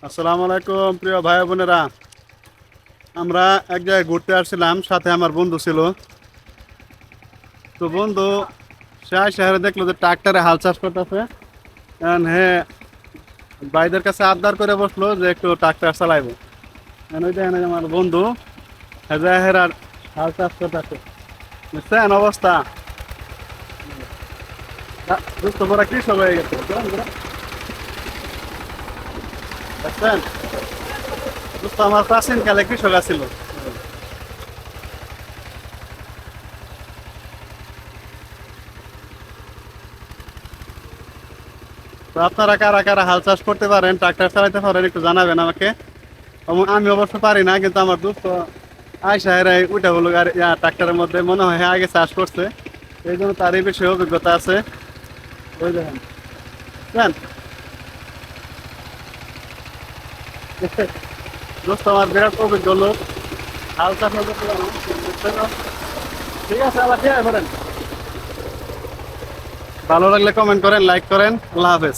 আসসালামু আলাইকুম প্রিয় ভাই বোনেরা। আমরা এক জায়গায় ঘুরতে আসছিলাম, সাথে আমার বন্ধু ছিল। তো বন্ধু শহরে দেখলো যে ট্রাক্টরে হাল চাষ করতেছে। হ্যাঁ, ভাইদের কাছে আবদার করে বসলো যে একটু ট্রাক্টর চালাইবো। ওই দেখেন এই যে আমার বন্ধু হেজাহের আর হাল চাষ করতেছে, বুঝছেন অবস্থা। দুস্থ বড় কৃষক হয়ে গেছে, বুঝছেন। দুস্থ আমার প্রাচীন কালে কৃষক আছিল। তো আপনারা কারা কারা হাল চাষ করতে পারেন, ট্রাক্টর চালাতে পারেন, একটু জানাবেন আমাকে। আমি অবশ্য পারি না, কিন্তু আমার দোস্ত আয়সা এরাই ওইটা হলো আর ট্রাক্টরের মধ্যে মনে হয় আগে চাষ করছে, এই জন্য তার এই বিষয়ে অভিজ্ঞতা আছে। ওই দেখেন, বুঝলেন? দোস্ত আমার বিরাট অভিজ্ঞ লোক, হাল চাষ করতে পারে, বুঝছেন? ঠিক আছে, আবার ঠিক আছে। ভালো লাগলে কমেন্ট করেন, লাইক করেন। আল্লাহ হাফেজ।